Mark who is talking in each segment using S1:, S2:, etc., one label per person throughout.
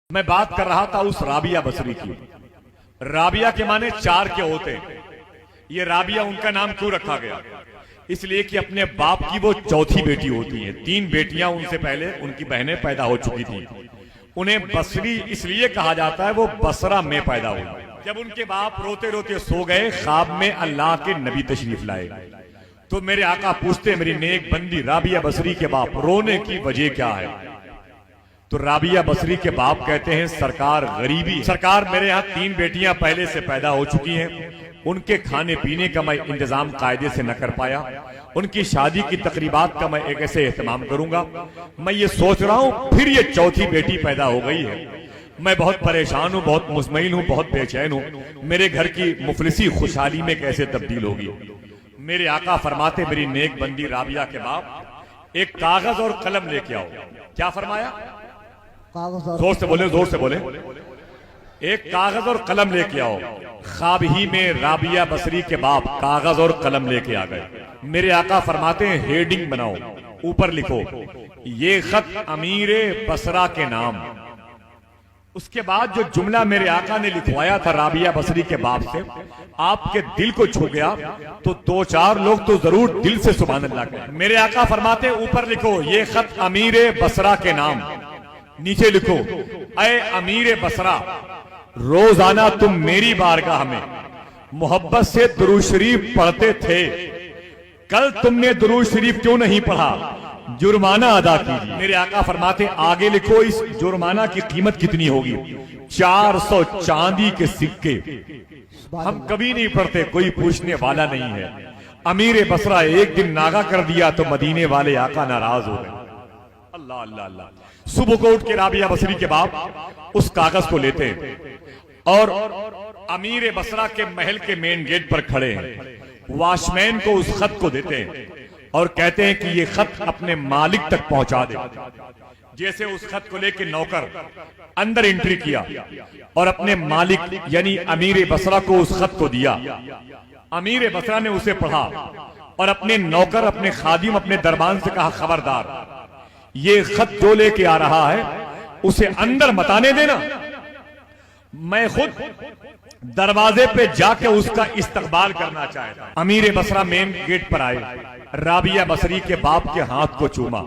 S1: میں بات کر رہا تھا اس رابعہ بصری کی۔ رابعہ کے معنی چار کے ہوتے ہیں۔ یہ رابعہ ان کا نام کیوں رکھا گیا؟ اس لیے کہ اپنے باپ کی وہ چوتھی بیٹی ہوتی ہیں۔ تین بیٹیاں ان سے پہلے ان کی بہنیں پیدا ہو چکی تھیں۔ انہیں بصری اس لیے کہا جاتا ہے، وہ بصرہ میں پیدا ہوئی۔ جب ان کے باپ روتے روتے سو گئے، خواب میں اللہ کے نبی تشریف لائے تو میرے آقا پوچھتے میری نیک بندی رابعہ بصری کے باپ رونے کی وجہ کیا ہے؟ تو رابعہ بصری کے باپ کہتے ہیں سرکار غریبی ہے۔ سرکار میرے ہاں تین بیٹیاں پہلے سے پیدا ہو چکی ہیں، ان کے کھانے پینے کا میں انتظام قاعدے سے نہ کر پایا، ان کی شادی کی تقریبات کا میں ایک ایسے اہتمام کروں گا۔ میں یہ سوچ رہا ہوں پھر یہ چوتھی بیٹی پیدا ہو گئی ہے، میں بہت پریشان ہوں، بہت مطمئن ہوں، بہت بے چین ہوں، میرے گھر کی مفلسی خوشحالی میں کیسے تبدیل ہوگی؟ میرے آقا فرماتے میری نیک بندی رابعہ کے باپ ایک کاغذ اور قلم لے کے آؤ۔ کیا فرمایا؟ زور سے بولیں، زور سے بولیں۔ ایک کاغذ اور قلم لے کے آؤ۔ خواب ہی میں رابعہ بصری کے باپ کاغذ اور قلم لے کے آ گئے۔ میرے آقا فرماتے ہیں ہیڈنگ بناؤ، اوپر لکھو یہ خط امیر بصرہ کے نام۔ اس کے بعد جو جملہ میرے آقا نے لکھوایا تھا رابعہ بصری کے باپ سے، آپ کے دل کو چھو گیا تو دو چار لوگ تو ضرور دل سے سبحان اللہ کہیں۔ میرے آقا فرماتے ہیں اوپر لکھو یہ خط امیر بصرہ کے نام، نیچے لکھو اے امیر بصرہ، روزانہ تم میری بارگاہ میں محبت سے درود شریف پڑھتے تھے، کل تم نے درود شریف کیوں نہیں پڑھا؟ جرمانہ ادا کیجیے۔ میرے آقا فرماتے آگے لکھو اس جرمانہ کی قیمت کتنی ہوگی؟ 400 چاندی کے سکے۔ ہم کبھی نہیں پڑھتے، کوئی پوچھنے والا نہیں ہے۔ امیر بصرہ ایک دن ناغہ کر دیا تو مدینے والے آقا ناراض ہو گئے۔ اللہ اللہ اللہ۔ صبح کو اٹھ کے رابعہ بصری کے باپ اس کاغذ کو لیتے ہیں اور امیر بصرہ کے محل کے مین گیٹ پر کھڑے ہیں، واش مین کو اس خط کو دیتے ہیں اور کہتے ہیں کہ یہ خط اپنے مالک تک پہنچا دے۔ جیسے اس خط کو لے کے نوکر اندر انٹری کیا اور اپنے مالک یعنی امیر بصرہ کو اس خط کو دیا، امیر بصرہ نے اسے پڑھا اور اپنے نوکر اپنے خادم اپنے دربان سے کہا خبردار یہ خط جو لے کے آ رہا ہے اسے اندر مت آنے دینا، میں خود دروازے پہ جا کے اس کا استقبال کرنا چاہتا ہوں۔ امیر بصرہ مین گیٹ پر آئے، رابعہ بصری کے باپ کے ہاتھ کو چوما،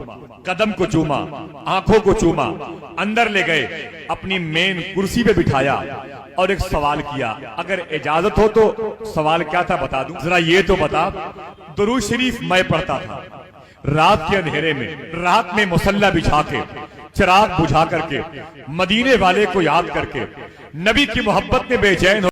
S1: قدم کو چوما، آنکھوں کو چوما، اندر لے گئے، اپنی مین کرسی پہ بٹھایا اور ایک سوال کیا، اگر اجازت ہو تو سوال کیا تھا بتا دوں؟ ذرا یہ تو بتا، درود شریف میں پڑھتا تھا رات کے اندھیرے میں، رات میں مصلی بچھا کے، چراغ بجھا کر کے، مدینے والے کو یاد کر کے، نبی کی محبت میں بے چین ہو